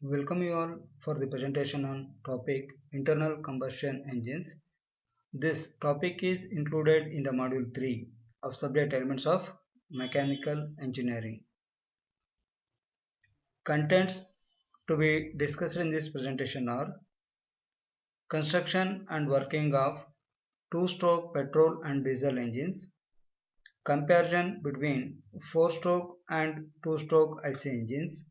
Welcome you all for the presentation on topic internal combustion engines. This topic is included in the module 3 of subject elements of mechanical engineering. Contents to be discussed in this presentation are construction and working of two-stroke petrol and diesel engines, comparison between four-stroke and two-stroke IC engines,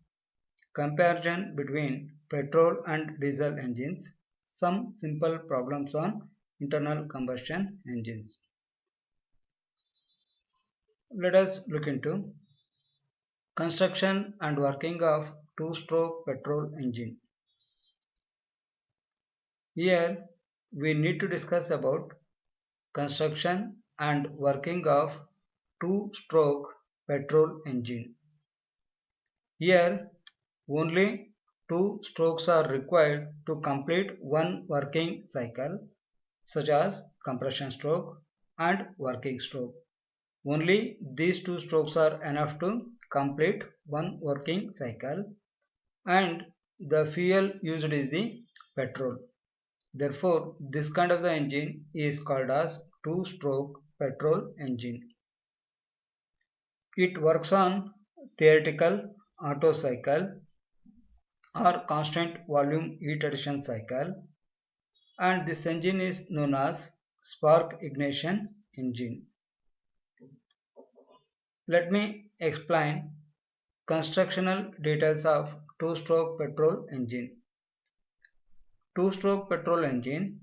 comparison between petrol and diesel engines, some simple problems on internal combustion engines. Let us look into construction and working of two-stroke petrol engine. Here we need to discuss about construction and working of two-stroke petrol engine. Here only two strokes are required to complete one working cycle, such as compression stroke and working stroke. Only these two strokes are enough to complete one working cycle, and the fuel used is the petrol. Therefore, this kind of the engine is called as two-stroke petrol engine. It works on theoretical Otto cycle or constant volume heat addition cycle, and this engine is known as spark ignition engine. Let me explain constructional details of two-stroke petrol engine. Two-stroke petrol engine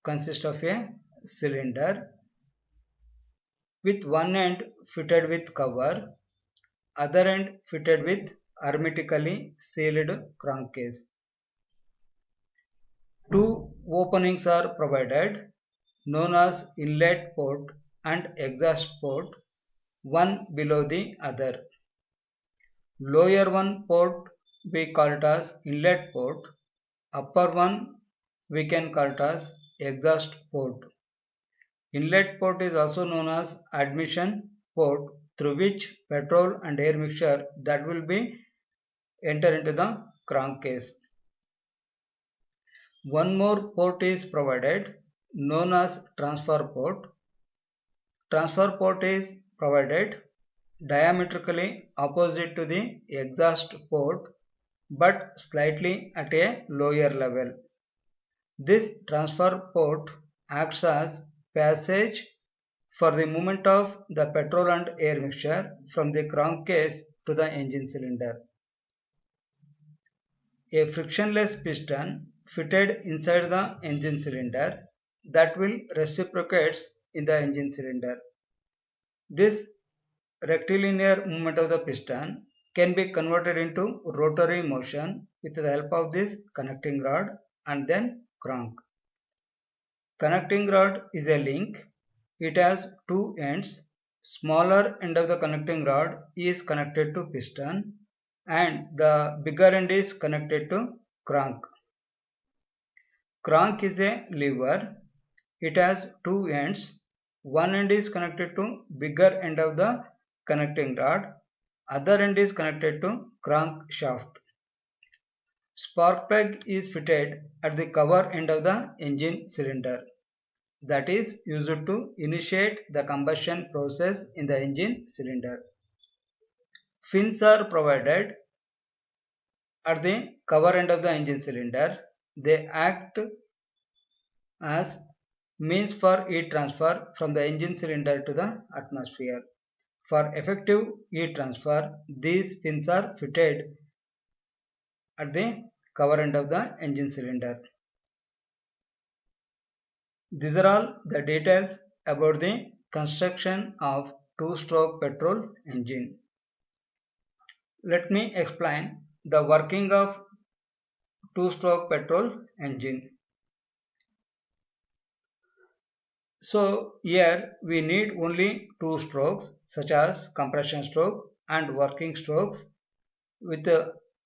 consists of a cylinder with one end fitted with cover, other end fitted with hermetically sealed crankcase. Two openings are provided, known as inlet port and exhaust port, one below the other. Lower one port we call it as inlet port, upper one we can call it as exhaust port. Inlet port is also known as admission port, through which petrol and air mixture that will be enter into the crankcase. One more port is provided, known as transfer port. Transfer port is provided diametrically opposite to the exhaust port, but slightly at a lower level. This transfer port acts as passage for the movement of the petrol and air mixture from the crankcase to the engine cylinder. A frictionless piston fitted inside the engine cylinder that will reciprocates in the engine cylinder. This rectilinear movement of the piston can be converted into rotary motion with the help of this connecting rod and then crank. Connecting rod is a link. It has two ends. Smaller end of the connecting rod is connected to piston and the bigger end is connected to crank. Crank is a lever. It has two ends. One end is connected to bigger end of the connecting rod. Other end is connected to crank shaft. Spark plug is fitted at the cover end of the engine cylinder, that is used to initiate the combustion process in the engine cylinder. Fins are provided at the cover end of the engine cylinder. They act as means for heat transfer from the engine cylinder to the atmosphere. For effective heat transfer, these fins are fitted at the cover end of the engine cylinder. These are all the details about the construction of two-stroke petrol engine. Let me explain the working of two-stroke petrol engine. So here we need only two strokes, such as compression stroke and working strokes. With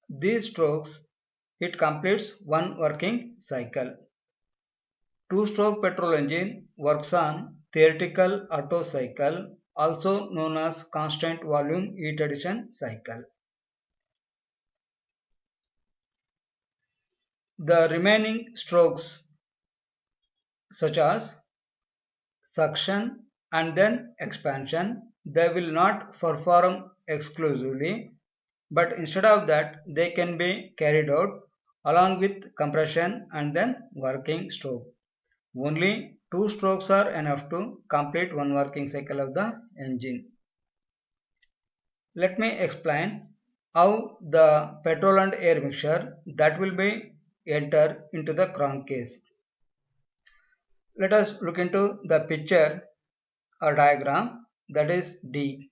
these strokes it completes one working cycle. Two-stroke petrol engine works on theoretical Otto cycle, also known as constant volume heat addition cycle. the remaining strokes such as suction and then expansion, they will not perform exclusively, but instead of that they can be carried out along with compression and then working stroke. Only two strokes are enough to complete one working cycle of the engine. Let me explain how the petrol and air mixture that will be enter into the crankcase. Let us look into the picture or diagram, that is D.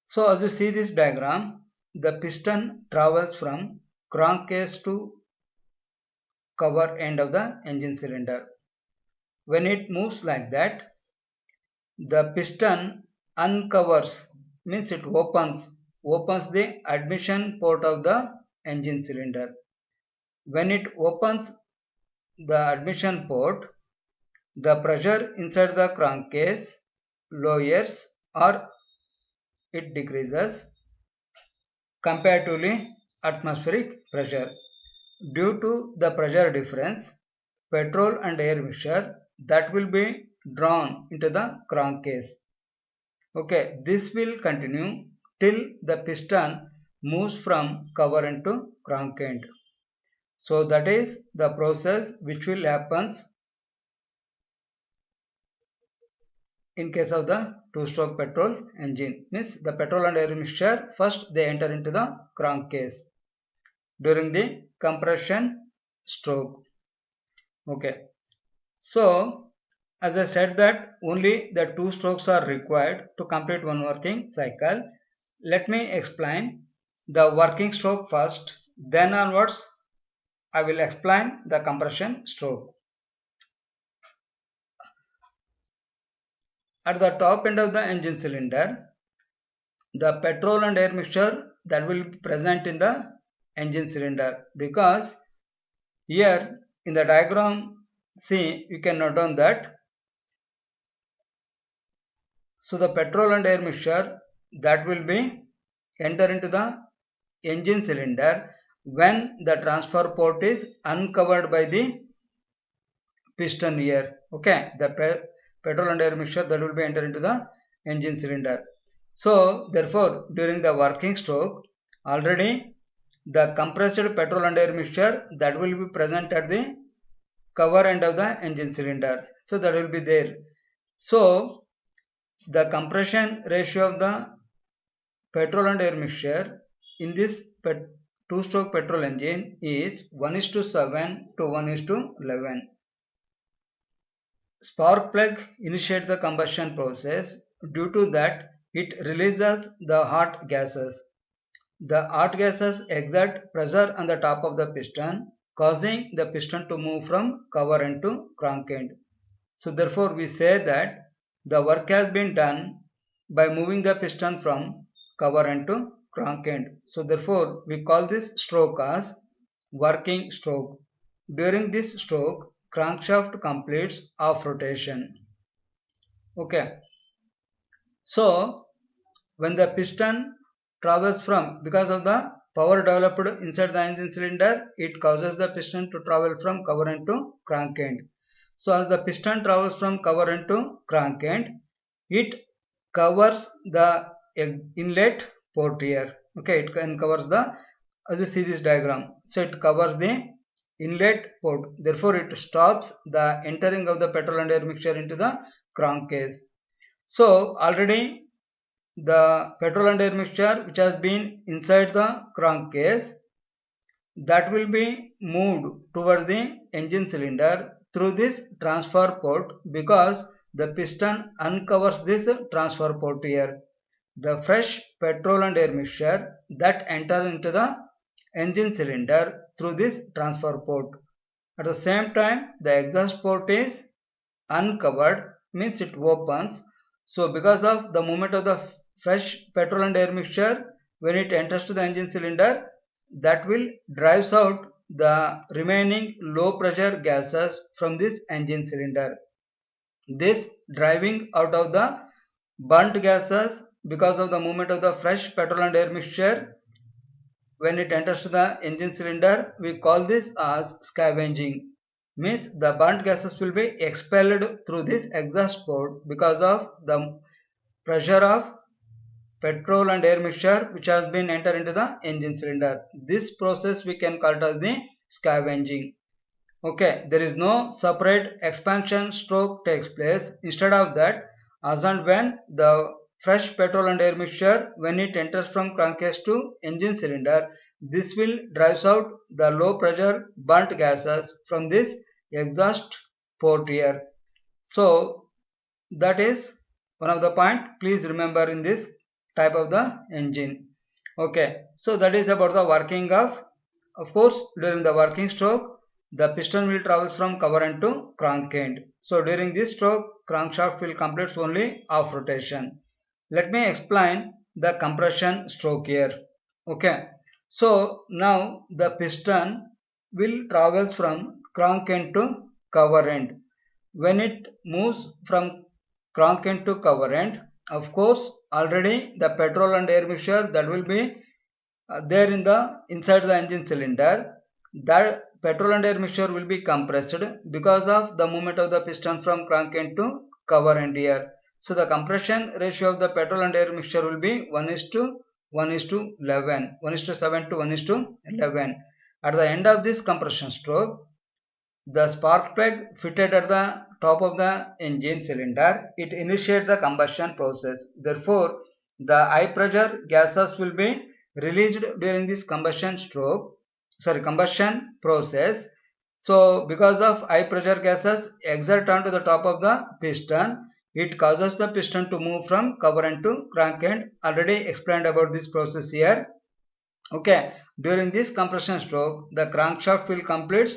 So as you see this diagram, the piston travels from crankcase to cover end of the engine cylinder. When it moves like that, the piston uncovers, means it opens the admission port of the engine cylinder. When it opens the admission port, the pressure inside the crankcase lowers or it decreases comparatively atmospheric pressure. Due to the pressure difference, petrol and air mixture that will be drawn into the crankcase. Okay, this will continue till the piston moves from cover end to crank end. So that is the process which will happens in case of the two-stroke petrol engine. Means the petrol and air mixture first they enter into the crankcase during the compression stroke. Okay, so as I said that only the two strokes are required to complete one working cycle. Let me explain the working stroke first, then onwards I will explain the compression stroke. At the top end of the engine cylinder, the petrol and air mixture that will be present in the engine cylinder, because here in the diagram see you can note down that. So the petrol and air mixture that will be enter into the engine cylinder when the transfer port is uncovered by the piston here. Okay, the petrol and air mixture that will be enter into the engine cylinder. So therefore during the working stroke already the compressed petrol and air mixture that will be present at the cover end of the engine cylinder. So that will be there. So the compression ratio of the petrol and air mixture in this two-stroke petrol engine is 1:7 to 1:11. Spark plug initiates the combustion process. Due to that, it releases the hot gases. The hot gases exert pressure on the top of the piston, causing the piston to move from cover end to crank end. So therefore we say that the work has been done by moving the piston from cover end to crank end. So therefore we call this stroke as working stroke. During this stroke, crankshaft completes off rotation. Okay. So when the piston travels from, because of the power developed inside the engine cylinder, it causes the piston to travel from cover end to crank end. So as the piston travels from cover end to crank end, it covers the inlet port here. Okay, it covers the, as you see this diagram, so it covers the inlet port. Therefore it stops the entering of the petrol and air mixture into the crankcase. So already the petrol and air mixture which has been inside the crankcase that will be moved towards the engine cylinder through this transfer port, because the piston uncovers this transfer port here. The fresh petrol and air mixture that enter into the engine cylinder through this transfer port. At the same time the exhaust port is uncovered, means it opens. So because of the movement of the fresh petrol and air mixture, when it enters to the engine cylinder, that will drives out the remaining low pressure gases from this engine cylinder. This driving out of the burnt gases because of the movement of the fresh petrol and air mixture, when it enters to the engine cylinder, we call this as scavenging. Means the burnt gases will be expelled through this exhaust port because of the pressure of petrol and air mixture which has been entered into the engine cylinder. This process we can call it as the scavenging. Okay, there is no separate expansion stroke takes place. Instead of that, as and when the fresh petrol and air mixture, when it enters from crankcase to engine cylinder, this will drives out the low pressure burnt gases from this exhaust port here. So that is one of the point. Please remember in this type of the engine. Okay, so that is about the working of course during the working stroke the piston will travel from cover end to crank end. So during this stroke crankshaft will complete only half rotation. Let me explain the compression stroke here. Okay, so now the piston will travel from crank end to cover end. When it moves from crank end to cover end, of course already the petrol and air mixture that will be there in the inside the engine cylinder, that petrol and air mixture will be compressed because of the movement of the piston from crank end to cover end here. So the compression ratio of the petrol and air mixture will be 1:1:11, 1:7 to 1:11. At the end of this compression stroke, the spark plug fitted at the top of the engine cylinder, it initiates the combustion process. Therefore, the high pressure gases will be released during this combustion process. So because of high pressure gases exert onto the top of the piston, it causes the piston to move from cover end to crank end. Already explained about this process here. Okay, during this compression stroke the crankshaft will complete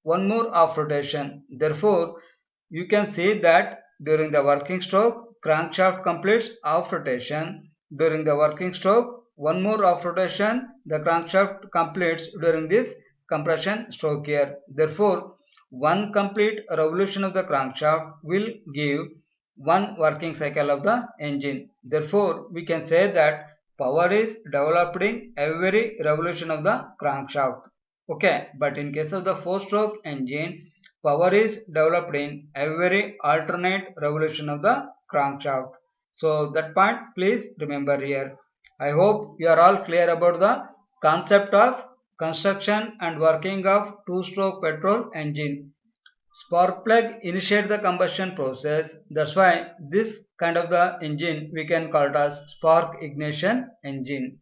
one more half rotation. Therefore you can see that during the working stroke crankshaft completes half rotation. During the working stroke one more half rotation the crankshaft completes during this compression stroke here. Therefore one complete revolution of the crankshaft will give one working cycle of the engine. Therefore we can say that power is developed in every revolution of the crankshaft. Okay, but in case of the 4-stroke engine, power is developed in every alternate revolution of the crankshaft. So that point please remember here. I hope you are all clear about the concept of construction and working of 2-stroke petrol engine. Spark plug initiate the combustion process. That's why this kind of the engine we can call it as spark ignition engine.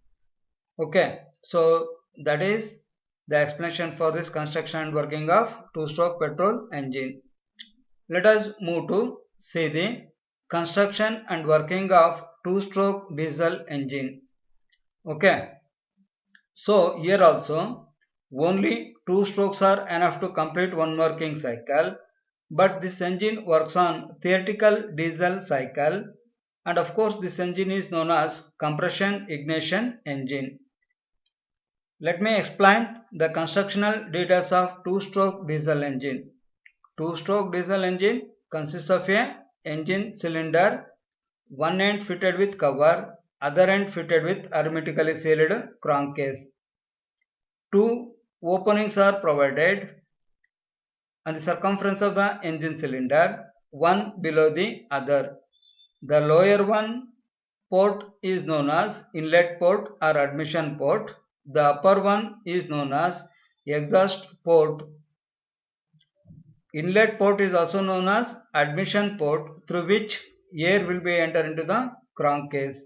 Okay, so that is the explanation for this construction and working of 2-stroke petrol engine. Let us move to see the construction and working of 2-stroke diesel engine. Okay, so here also only 2 strokes are enough to complete one working cycle, but this engine works on theoretical diesel cycle, and of course this engine is known as compression ignition engine. Let me explain the constructional details of 2-stroke diesel engine. 2-stroke diesel engine consists of a engine cylinder, one end fitted with cover, other end fitted with hermetically sealed crankcase. Two openings are provided on the circumference of the engine cylinder, one below the other. The lower one port is known as inlet port or admission port. The upper one is known as exhaust port. Inlet port is also known as admission port, through which air will be entered into the crankcase.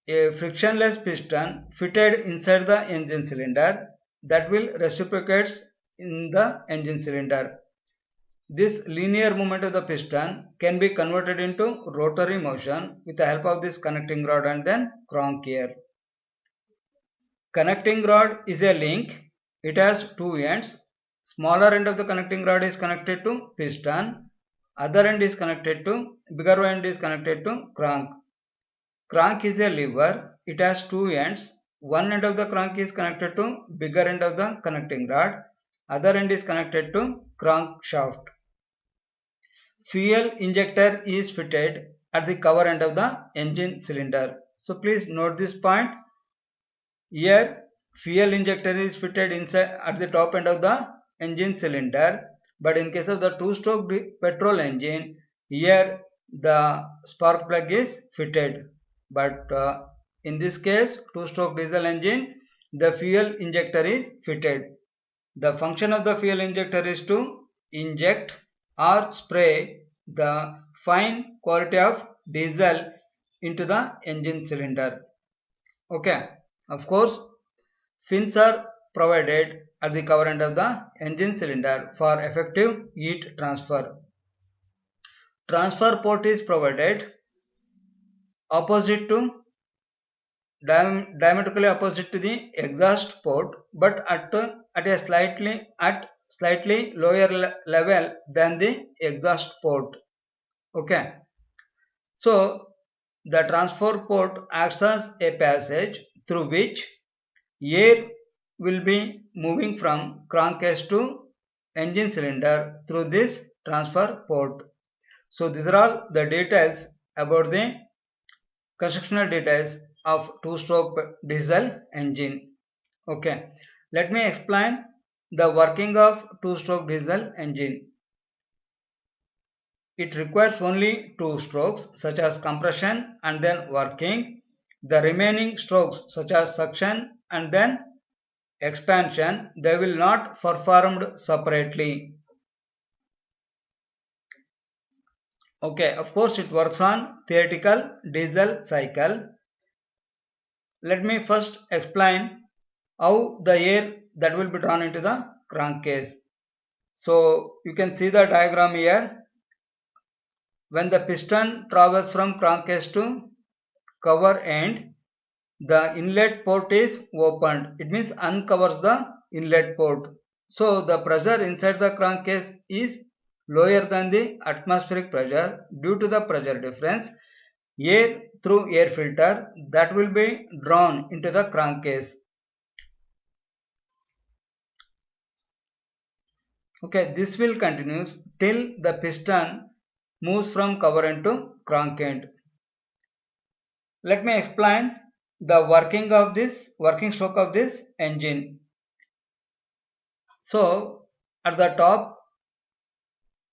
A frictionless piston fitted inside the engine cylinder that will reciprocate in the engine cylinder. This linear movement of the piston can be converted into rotary motion with the help of this connecting rod and then crank gear. Connecting rod is a link. It has two ends. Smaller end of the connecting rod is connected to piston. Other end is connected to, bigger end is connected to crank. Crank is a lever. It has two ends. One end of the crank is connected to bigger end of the connecting rod. Other end is connected to crank shaft. Fuel injector is fitted at the cover end of the engine cylinder. So please note this point. Here fuel injector is fitted inside at the top end of the engine cylinder, but in case of the two-stroke petrol engine, here the spark plug is fitted, but in this case two-stroke diesel engine, the fuel injector is fitted. The function of the fuel injector is to inject or spray the fine quality of diesel into the engine cylinder. Okay, of course, fins are provided at the cover end of the engine cylinder for effective heat transfer. Transfer port is provided opposite to diametrically opposite to the exhaust port, but at a slightly lower level than the exhaust port. Okay, so the transfer port acts as a passage through which air will be moving from crankcase to engine cylinder through this transfer port. So these are all the details about the constructional details of two-stroke diesel engine. Okay, let me explain the working of two-stroke diesel engine. It requires only two strokes such as compression and then working. The remaining strokes such as suction and then expansion, they will not performed separately. Okay, of course it works on theoretical diesel cycle. Let me first explain how the air that will be drawn into the crankcase. So you can see the diagram here. When the piston travels from crankcase to cover end, the inlet port is opened. It means uncovers the inlet port. So the pressure inside the crankcase is lower than the atmospheric pressure due to the pressure difference. Air through air filter that will be drawn into the crankcase. Okay, this will continue till the piston moves from cover end to crank end. Let me explain the working stroke of this engine. So at the top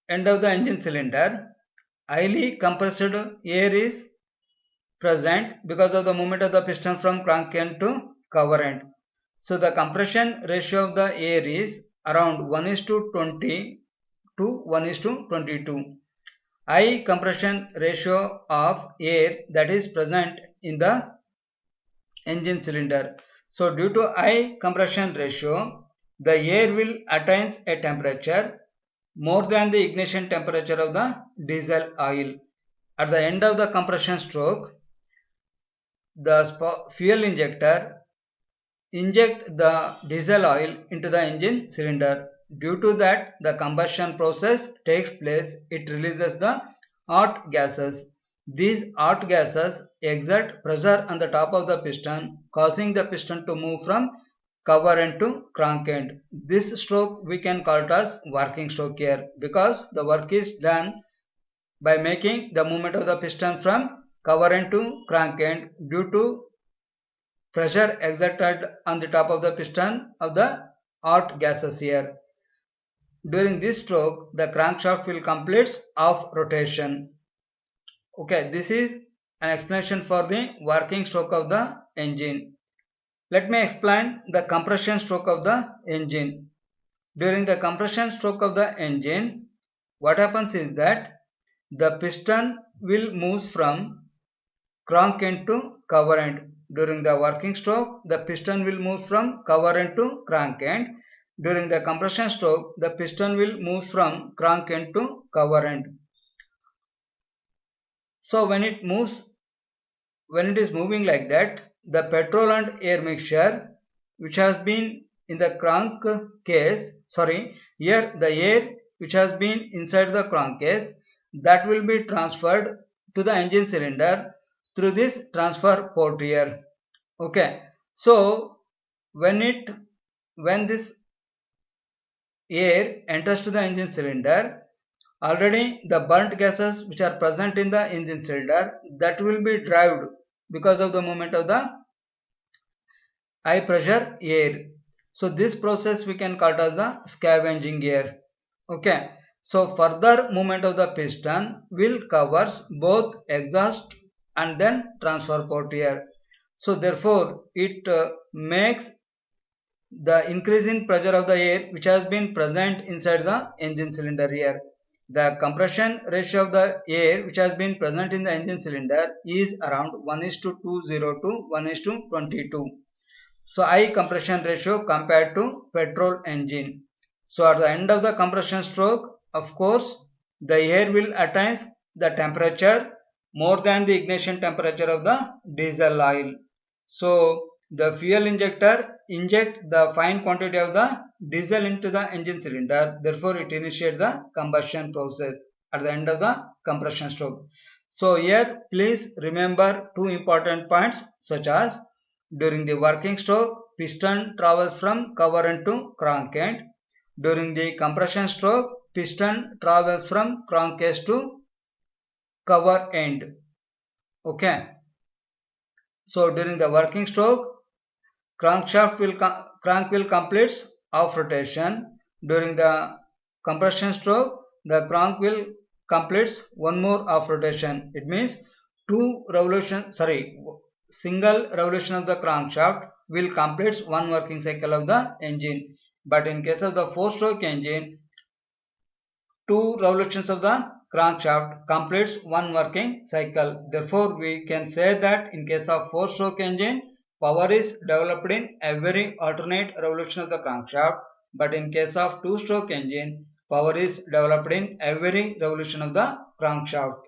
end of the engine cylinder, highly compressed air is present because of the movement of the piston from crank end to cover end. So the compression ratio of the air is around 1:20 to 1:22. High compression ratio of air that is present in the engine cylinder. So due to high compression ratio, the air will attain a temperature more than the ignition temperature of the diesel oil. At the end of the compression stroke, the fuel injector inject the diesel oil into the engine cylinder. Due to that, the combustion process takes place. It releases the hot gases. These hot gases exert pressure on the top of the piston, causing the piston to move from cover end to crank end. This stroke we can call it as working stroke here, because the work is done by making the movement of the piston from cover end to crank end due to pressure exerted on the top of the piston of the hot gases here. During this stroke, the crankshaft will complete half rotation. Okay, this is an explanation for the working stroke of the engine. Let me explain the compression stroke of the engine. During the compression stroke of the engine, what happens is that the piston will move from crank end to cover end. During the working stroke, the piston will move from cover end to crank end. During the compression stroke, the piston will move from crank end to cover end. So when it is moving like that, the petrol and air mixture which has been in the here the air which has been inside the crankcase, that will be transferred to the engine cylinder through this transfer port here. Okay, so when this air enters to the engine cylinder, already the burnt gases which are present in the engine cylinder, that will be derived because of the movement of the high pressure air. So this process we can call it as the scavenging air. Okay. So further movement of the piston will covers both exhaust and then transfer port air. So therefore it makes the increase in pressure of the air which has been present inside the engine cylinder here. The compression ratio of the air which has been present in the engine cylinder is around 1:20 to 1:22. So high compression ratio compared to petrol engine. So at the end of the compression stroke, of course, the air will attain the temperature more than the ignition temperature of the diesel oil. So the fuel injector inject the fine quantity of the diesel into the engine cylinder. Therefore, it initiates the combustion process at the end of the compression stroke. So here, please remember two important points such as during the working stroke, piston travels from cover end to crank end. During the compression stroke, piston travels from crankcase to cover end. Okay. So during the working stroke, crank will complete off rotation. During the compression stroke, the crank will complete one more off rotation. It means single revolution of the crankshaft will complete one working cycle of the engine. But in case of the four-stroke engine, two revolutions of the crankshaft completes one working cycle. Therefore, we can say that in case of four-stroke engine, power is developed in every alternate revolution of the crankshaft. But in case of two-stroke engine, power is developed in every revolution of the crankshaft.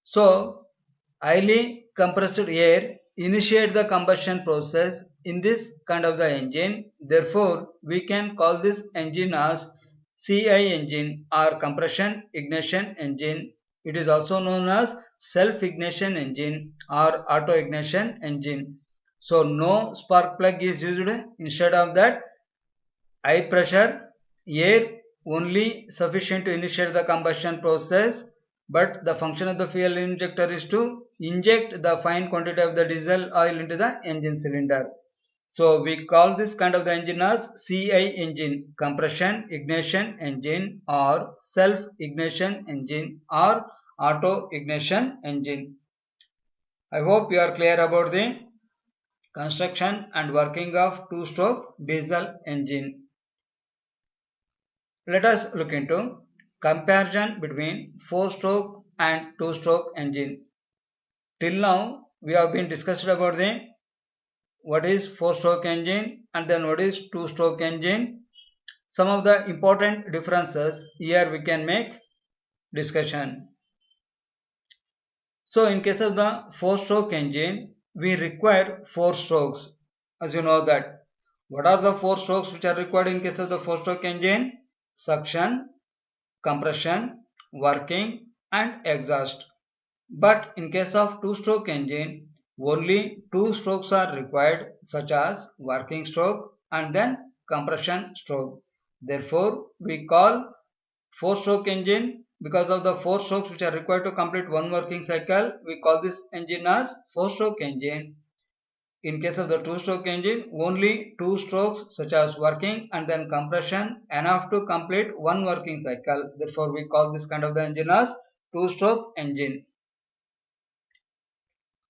So, highly compressed air initiate the combustion process in this kind of the engine. Therefore, we can call this engine as CI engine or compression ignition engine. It is also known as self-ignition engine or auto-ignition engine. So, no spark plug is used. Instead of that, high pressure air only sufficient to initiate the combustion process, but the function of the fuel injector is to inject the fine quantity of the diesel oil into the engine cylinder. So we call this kind of the engine as CI engine, compression ignition engine or self ignition engine or auto ignition engine. I hope you are clear about the construction and working of two-stroke diesel engine. Let us look into comparison between four-stroke and two-stroke engine. Till now, we have been discussed about the what is four-stroke engine and then what is two-stroke engine. Some of the important differences here we can make discussion. So in case of the four-stroke engine, we require four strokes. As you know that. What are the four strokes which are required in case of the four-stroke engine? Suction, compression, working and exhaust. But in case of two-stroke engine, only two strokes are required such as working stroke and then compression stroke. Therefore, we call four-stroke engine because of the four strokes which are required to complete one working cycle. We call this engine as four-stroke engine. In case of the two-stroke engine, only two strokes such as working and then compression enough to complete one working cycle. Therefore, we call this kind of the engine as two-stroke engine.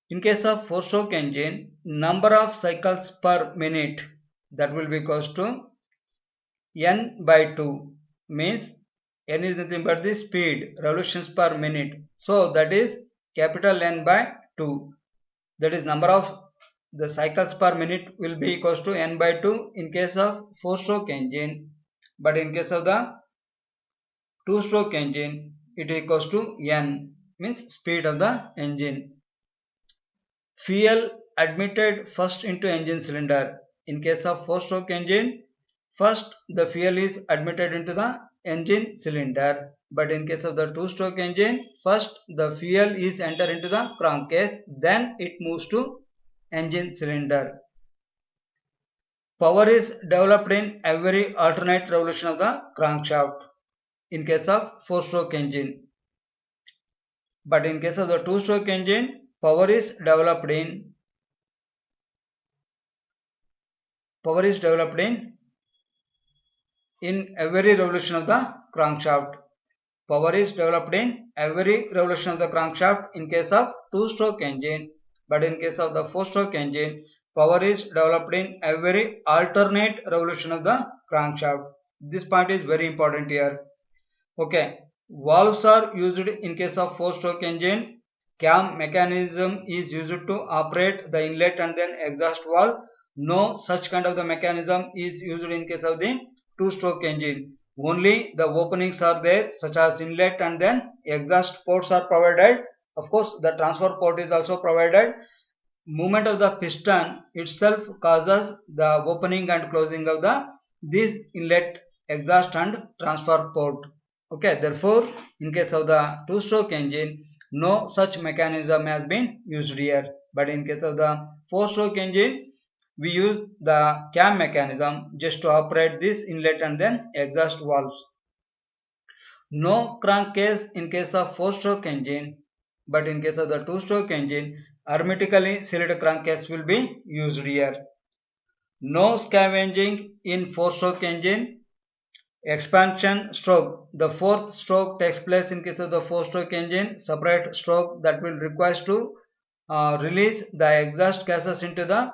In case of four-stroke engine, number of cycles per minute that will be equals to n by 2 means n is nothing but the speed revolutions per minute. So that is capital N by 2. That is number of the cycles per minute will be equals to n by 2 in case of four-stroke engine. But in case of the two-stroke engine, it equals to n means speed of the engine. Fuel admitted first into engine cylinder. In case of four-stroke engine, first the fuel is admitted into the engine cylinder. But in case of the two-stroke engine, first the fuel is entered into the crankcase, then it moves to engine cylinder. Power is developed in every alternate revolution of the crankshaft in case of four-stroke engine. But in case of the two-stroke engine, power is developed in power is developed in every revolution of the crankshaft. Power is developed in every revolution of the crankshaft in case of two-stroke engine, but in case of the four-stroke engine, power is developed in every alternate revolution of the crankshaft. This point is very important here. Okay, valves are used in case of four-stroke engine. Cam mechanism is used to operate the inlet and then exhaust valve. No such kind of the mechanism is used in case of the two-stroke engine. Only the openings are there, such as inlet and then exhaust ports are provided. Of course, the transfer port is also provided. Movement of the piston itself causes the opening and closing of these inlet, exhaust and transfer port. Okay, therefore, in case of the two-stroke engine, no such mechanism has been used here. But in case of the four-stroke engine, we use the cam mechanism just to operate this inlet and then exhaust valves. No crankcase in case of four-stroke engine, but in case of the two-stroke engine, hermetically sealed crankcase will be used here. No scavenging in four-stroke engine. Expansion stroke. The fourth stroke takes place in case of the four-stroke engine. Separate stroke that will require to release the exhaust gases into the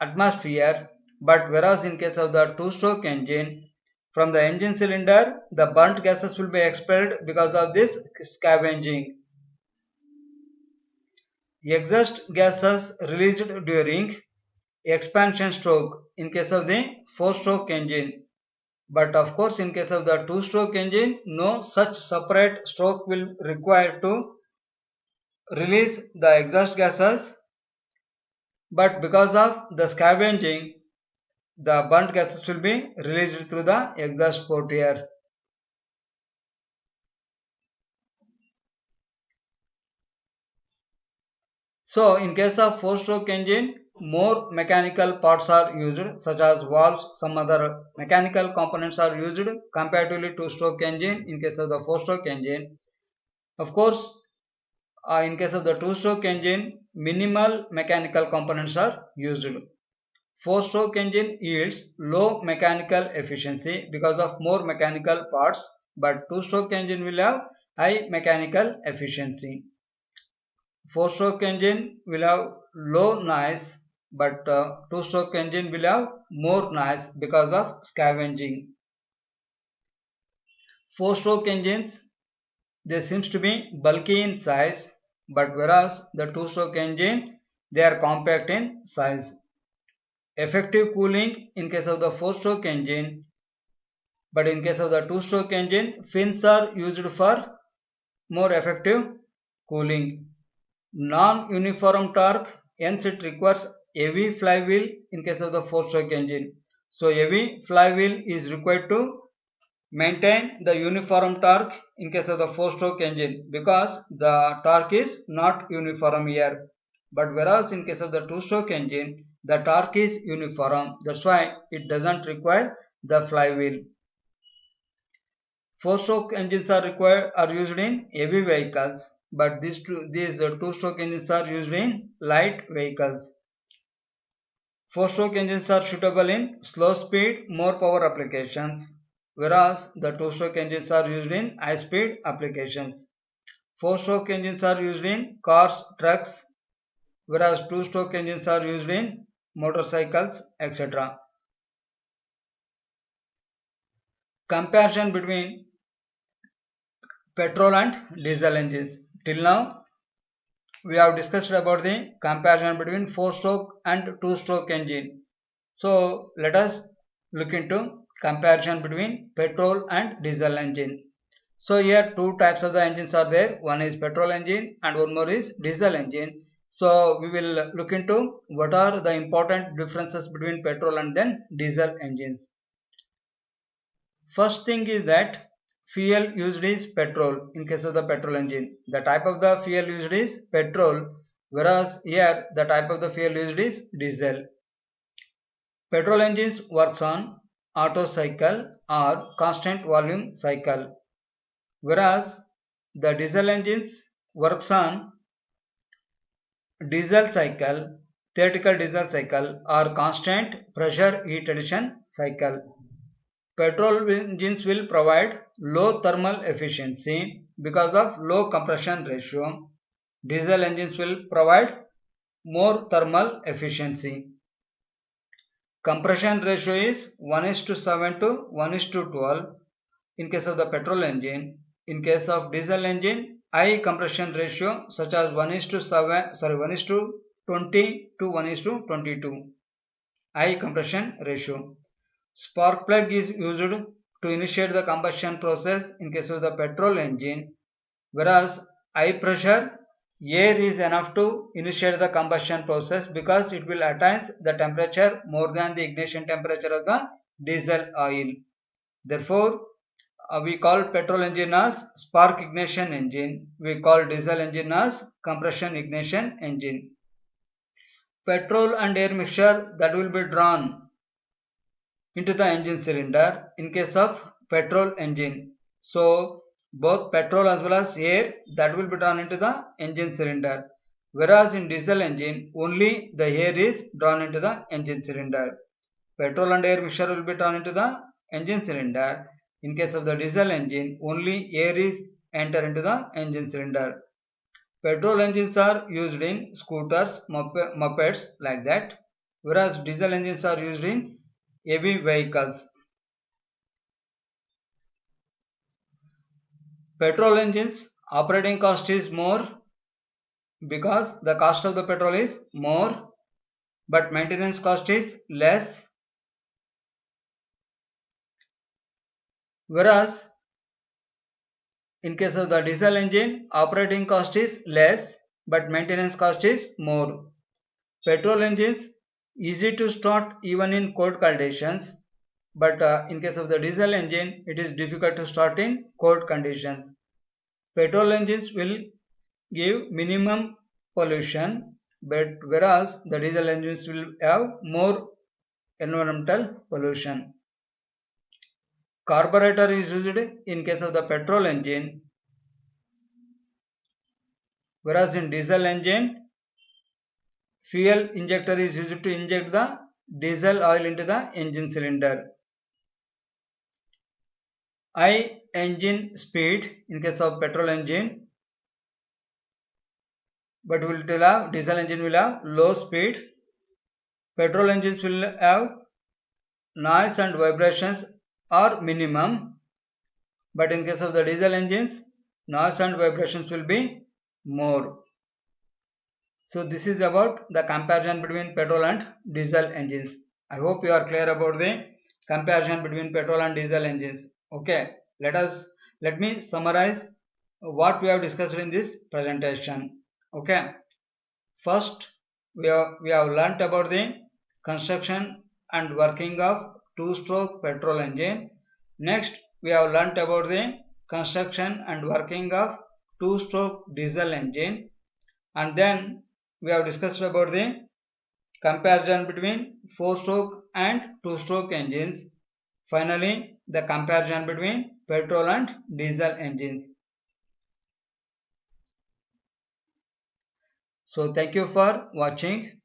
atmosphere. But whereas in case of the two-stroke engine, from the engine cylinder, the burnt gases will be expelled because of this scavenging. Exhaust gases released during expansion stroke in case of the four-stroke engine. But of course, in case of the two-stroke engine, no such separate stroke will require to release the exhaust gases. But because of the scavenging, the burnt gases will be released through the exhaust port here. So in case of four-stroke engine, more mechanical parts are used, such as valves, some other mechanical components are used comparatively to two-stroke engine in case of the four-stroke engine. Of course, in case of the two-stroke engine, minimal mechanical components are used. Four-stroke engine yields low mechanical efficiency because of more mechanical parts, but two-stroke engine will have high mechanical efficiency. Four-stroke engine will have low noise, but two-stroke engine will have more noise because of scavenging. Four-stroke engines, they seems to be bulky in size, but whereas the two-stroke engine, they are compact in size. Effective cooling in case of the four-stroke engine, but in case of the two-stroke engine, fins are used for more effective cooling. Non-uniform torque, hence it requires heavy flywheel in case of the four-stroke engine. So heavy flywheel is required to maintain the uniform torque in case of the four-stroke engine because the torque is not uniform here. But whereas in case of the two-stroke engine, the torque is uniform. That's why it doesn't require the flywheel. Four-stroke engines are used in heavy vehicles, but these two-stroke engines are used in light vehicles. Four-stroke engines are suitable in slow speed, more power applications, whereas the two-stroke engines are used in high speed applications. Four-stroke engines are used in cars, trucks, whereas two-stroke engines are used in motorcycles, etc. Comparison between petrol and diesel engines. Till now, we have discussed about the comparison between four-stroke and two-stroke engine. So let us look into comparison between petrol and diesel engine. So here two types of the engines are there. One is petrol engine and one more is diesel engine. So we will look into what are the important differences between petrol and then diesel engines. First thing is that fuel used is petrol in case of the petrol engine. The type of the fuel used is petrol, whereas here the type of the fuel used is diesel. Petrol engines works on Otto cycle or constant volume cycle, whereas the diesel engines works on diesel cycle theoretical diesel cycle or constant pressure heat addition cycle. Petrol engines will provide low thermal efficiency because of low compression ratio. Diesel engines will provide more thermal efficiency. Compression ratio is 1:7 to 1:12 in case of the petrol engine. In case of diesel engine, high compression ratio such as 1:20 to 1:22. High compression ratio. Spark plug is used to initiate the combustion process in case of the petrol engine, whereas high pressure air is enough to initiate the combustion process because it will attain the temperature more than the ignition temperature of the diesel oil. Therefore, we call petrol engine as spark ignition engine. We call diesel engine as compression ignition engine. Petrol and air mixture that will be drawn into the engine cylinder in case of petrol engine. So both petrol as well as air that will be drawn into the engine cylinder, whereas in diesel engine only the air is drawn into the engine cylinder. Petrol and air mixture will be drawn into the engine cylinder. In case of the diesel engine only air is entered into the engine cylinder. Petrol engines are used in scooters, mopeds like that, whereas diesel engines are used in heavy vehicles. Petrol engines operating cost is more because the cost of the petrol is more, but maintenance cost is less. Whereas in case of the diesel engine, operating cost is less, but maintenance cost is more. Petrol engines easy to start even in cold conditions, but in case of the diesel engine, it is difficult to start in cold conditions. Petrol engines will give minimum pollution, but whereas the diesel engines will have more environmental pollution. Carburetor is used in case of the petrol engine, whereas in diesel engine, fuel injector is used to inject the diesel oil into the engine cylinder. High engine speed in case of petrol engine, but diesel engine will have low speed. Petrol engines will have noise and vibrations are minimum, but in case of the diesel engines, noise and vibrations will be more. So this is about the comparison between petrol and diesel engines. I hope you are clear about the comparison between petrol and diesel engines. Okay, let me summarize what we have discussed in this presentation. Okay, first we have learnt about the construction and working of two-stroke petrol engine. Next we have learnt about the construction and working of two-stroke diesel engine, and then we have discussed about the comparison between 4-stroke and 2-stroke engines. Finally, the comparison between petrol and diesel engines. So thank you for watching.